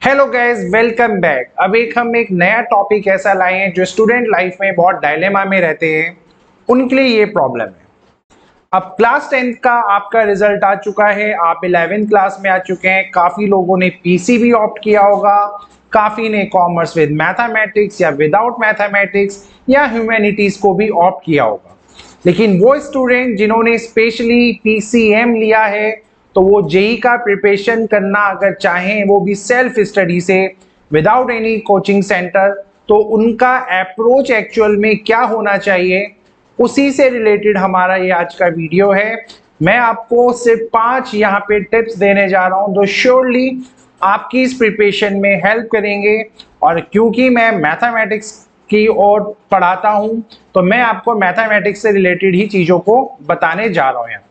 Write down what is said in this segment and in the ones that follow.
Hello guys, welcome back. अब हम एक नया टॉपिक ऐसा लाए हैं जो स्टूडेंट लाइफ में बहुत डायलेमा में रहते हैं, उनके लिए ये प्रॉब्लम है। अब क्लास 10th का आपका रिजल्ट आ चुका है, आप 11th क्लास में आ चुके हैं। काफी लोगों ने पीसीबी ऑप्ट किया होगा, काफी ने कॉमर्स विद मैथमेटिक्स या विदाउट मैथमेटिक्स या ह्यूमैनिटीज को भी ऑप्ट किया होगा। लेकिन वो स्टूडेंट जिन्होंने स्पेशली पीसीएम लिया है, तो वो जेई का प्रिपरेशन करना अगर चाहें, वो भी सेल्फ स्टडी से विदाउट एनी कोचिंग सेंटर, तो उनका अप्रोच एक्चुअल में क्या होना चाहिए, उसी से रिलेटेड हमारा ये आज का वीडियो है। मैं आपको सिर्फ 5 यहाँ पे टिप्स देने जा रहा हूँ जो श्योरली आपकी इस प्रिपरेशन में हेल्प करेंगे। और क्योंकि मैं मैथमेटिक्स की ओर पढ़ाता हूँ, तो मैं आपको मैथमेटिक्स से रिलेटेड ही चीजों को बताने जा रहा हूँ यहाँ पे।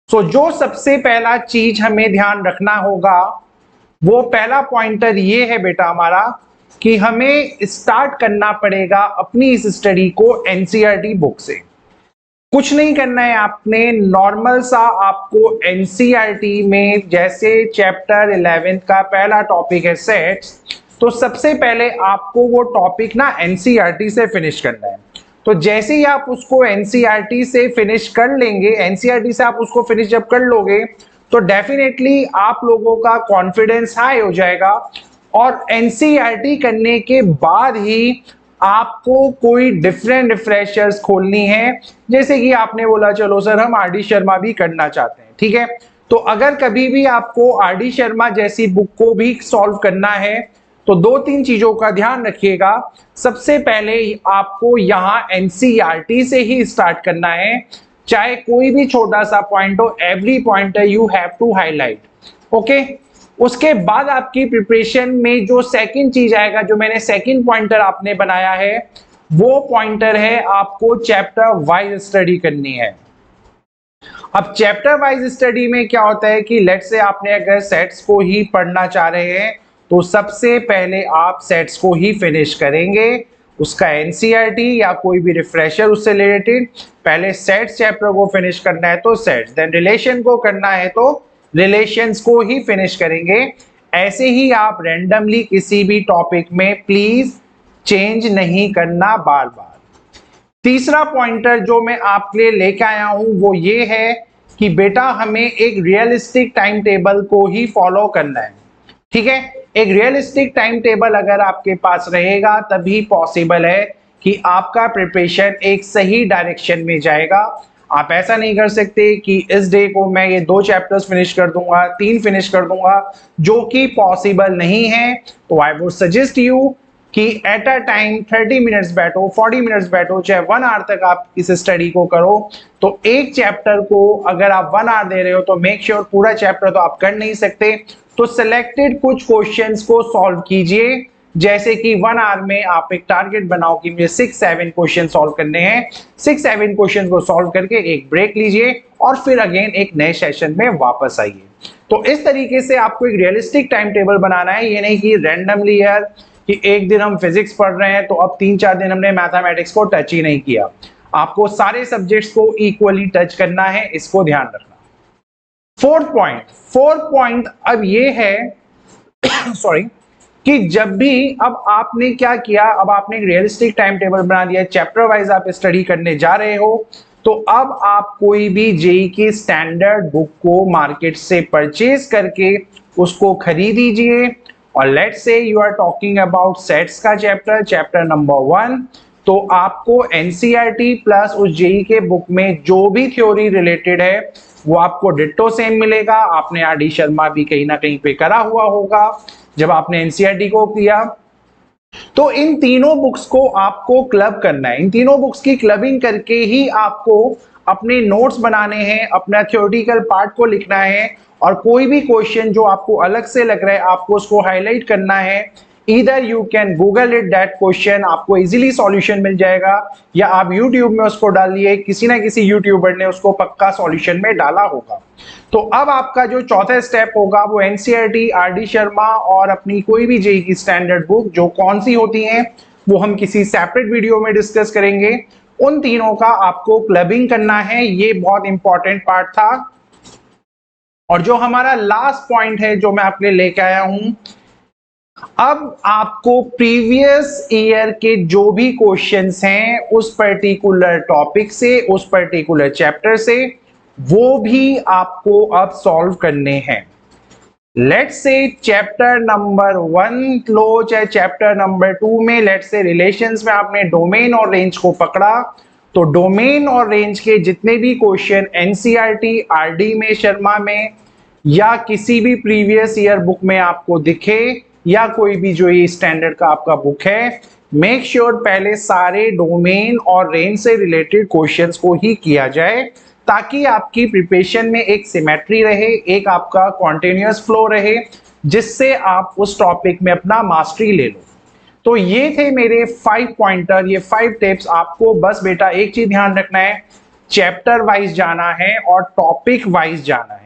तो जो सबसे पहला चीज हमें ध्यान रखना होगा, वो पहला पॉइंटर ये है बेटा हमारा, कि हमें स्टार्ट करना पड़ेगा अपनी इस स्टडी को एनसीईआरटी बुक से। कुछ नहीं करना है आपने, नॉर्मल सा आपको एनसीईआरटी में जैसे चैप्टर 11 का पहला टॉपिक है सेट्स, तो सबसे पहले आपको वो टॉपिक ना एनसीईआरटी से फिनिश करना है। तो जैसे ही आप उसको एनसीईआरटी से फिनिश कर लेंगे, एनसीईआरटी से आप उसको फिनिश जब कर लोगे, तो डेफिनेटली आप लोगों का कॉन्फिडेंस हाई हो जाएगा। और एनसीईआरटी करने के बाद ही आपको कोई डिफरेंट रिफ्रेशर्स खोलनी है। जैसे कि आपने बोला चलो सर हम आरडी शर्मा भी करना चाहते हैं, ठीक है। तो अगर कभी भी आपको आरडी शर्मा जैसी बुक को भी सॉल्व करना है, तो 2-3 चीजों का ध्यान रखिएगा। सबसे पहले आपको यहाँ एनसीईआरटी से ही स्टार्ट करना है, चाहे कोई भी छोटा सा पॉइंट हो, every pointer you have to highlight, okay. उसके बाद आपकी प्रिपरेशन में जो सेकंड चीज आएगा, जो मैंने सेकंड पॉइंटर आपने बनाया है, वो पॉइंटर है आपको चैप्टर वाइज स्टडी करनी है। अब चैप्टर वाइज स्टडी में क्या होता है कि लेट्स से आपने अगर सेट्स को ही पढ़ना चाह रहे हैं, तो सबसे पहले आप सेट्स को ही फिनिश करेंगे। उसका एनसीईआरटी या कोई भी रिफ्रेशर उससे रिलेटेड, पहले सेट्स चैप्टर को फिनिश करना है तो सेट्स, देन रिलेशन को करना है तो रिलेशंस को ही फिनिश करेंगे। ऐसे ही आप रैंडमली किसी भी टॉपिक में प्लीज चेंज नहीं करना बार बार। तीसरा पॉइंटर जो मैं आपके लिए लेके आया हूं वो ये है कि बेटा हमें एक रियलिस्टिक टाइम टेबल को ही फॉलो करना है, ठीक है। एक रियलिस्टिक टाइम टेबल अगर आपके पास रहेगा, तभी पॉसिबल है कि आपका प्रिपरेशन एक सही डायरेक्शन में जाएगा। आप ऐसा नहीं कर सकते कि इस डे को मैं ये 2 चैप्टर्स फिनिश कर दूंगा, 3 फिनिश कर दूंगा, जो कि पॉसिबल नहीं है। तो आई वुड सजेस्ट यू कि एट अ टाइम 30 मिनट्स बैठो, 40 मिनट्स बैठो, चाहे 1 आवर तक आप इस स्टडी को करो। तो एक चैप्टर को अगर आप 1 आवर दे रहे हो, तो मेक श्योर पूरा चैप्टर तो आप कर नहीं सकते, तो सिलेक्टेड कुछ क्वेश्चंस को सॉल्व कीजिए। जैसे कि 1 आवर में आप एक टारगेट बनाओ कि मुझे 6-7 क्वेश्चन सॉल्व करने हैं। 6-7 क्वेश्चन को सॉल्व करके एक ब्रेक लीजिए और फिर अगेन एक नए सेशन में वापस आइए। तो इस तरीके से आपको एक रियलिस्टिक टाइम टेबल बनाना है। ये नहीं कि रैंडमली यार कि एक दिन हम फिजिक्स पढ़ रहे हैं तो अब 3-4 दिन हमने मैथमेटिक्स को टच ही नहीं किया। आपको सारे सब्जेक्ट्स को इक्वली टच करना है, इसको ध्यान रखना। फोर्थ पॉइंट अब ये है सॉरी, कि जब भी अब आपने क्या किया, अब आपने एक रियलिस्टिक टाइम टेबल बना दिया, चैप्टर वाइज आप स्टडी करने जा रहे हो, तो अब आप कोई भी जेई की स्टैंडर्ड बुक को मार्केट से परचेज करके उसको खरीद दीजिए। और let's say you are talking about sets का चैप्टर नंबर 1, तो आपको एनसीईआरटी प्लस उस जेई के बुक में जो भी थ्योरी रिलेटेड है वो आपको डिट्टो सेम मिलेगा। आपने आरडी शर्मा भी कहीं ना कहीं पे करा हुआ होगा जब आपने एनसीईआरटी को किया। तो इन तीनों बुक्स को आपको क्लब करना है। इन तीनों बुक्स की क्लबिंग करके ही आपको अपने नोट्स बनाने हैं, अपना थ्योरेटिकल पार्ट को लिखना है, और कोई भी क्वेश्चन जो आपको अलग से लग रहा है आपको उसको हाईलाइट करना है। Either you can Google it that question, आपको इजीली सॉल्यूशन मिल जाएगा, या आप यूट्यूब में उसको डालिए, किसी ना किसी यूट्यूबर ने उसको पक्का सॉल्यूशन में डाला होगा। तो अब आपका जो चौथा स्टेप होगा वो एनसीईआरटी, आरडी शर्मा और अपनी कोई भी जेई की स्टैंडर्ड बुक जो कौन सी होती हैं वो हम किसी सेपरेट वीडियो में डिस्कस करेंगे। उन तीनों का आपको क्लबिंग करना है, ये बहुत इंपॉर्टेंट पार्ट था। और जो हमारा लास्ट पॉइंट है जो मैं आपके लिए लेके आया हूं, अब आपको प्रीवियस ईयर के जो भी क्वेश्चंस हैं उस पर्टिकुलर टॉपिक से, उस पर्टिकुलर चैप्टर से, वो भी आपको अब सॉल्व करने हैं। लेट्स से चैप्टर नंबर 1 लो, चाहे चैप्टर नंबर 2 में लेट्स से रिलेशंस में आपने डोमेन और रेंज को पकड़ा, तो डोमेन और रेंज के जितने भी क्वेश्चन एनसीईआरटी, आरडी में, शर्मा में या किसी भी प्रीवियस ईयर बुक में आपको दिखे, या कोई भी जो ये स्टैंडर्ड का आपका बुक है, मेक श्योर पहले सारे डोमेन और रेंज से रिलेटेड क्वेश्चंस को ही किया जाए, ताकि आपकी प्रिपरेशन में एक सिमेट्री रहे, एक आपका कॉन्टिन्यूअस फ्लो रहे, जिससे आप उस टॉपिक में अपना मास्टरी ले लो। तो ये थे मेरे 5 पॉइंटर, ये 5 टिप्स। आपको बस बेटा एक चीज ध्यान रखना है, चैप्टर वाइज जाना है और टॉपिक वाइज जाना है।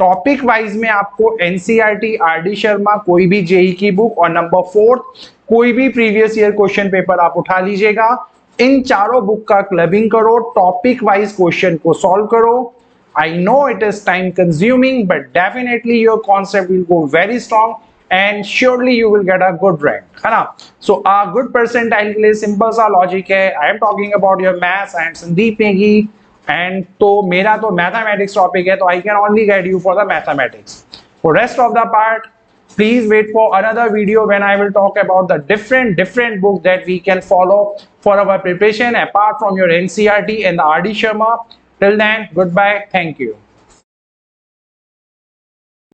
टॉपिक वाइज में आपको एनसीईआरटी, आरडी शर्मा, कोई भी जेई की बुक, और नंबर 4 कोई भी प्रीवियस ईयर क्वेश्चन पेपर आप उठा लीजिएगा। इन चारों बुक का क्लबिंग करो, टॉपिक वाइज क्वेश्चन को सॉल्व करो। I know it is time consuming, but definitely your concept will go very strong and surely you will get a good rank, है ना। सो अ गुड परसेंटाइल के लिए simple सा logic है। I am talking about your maths, I am Sandeep Negi, and तो मेरा तो mathematics topic है, तो I can only guide you for the mathematics. For rest of the part, please wait for another video when I will talk about the different books that we can follow for our preparation apart from your NCERT and the RD Sharma. Till then, goodbye. Thank you.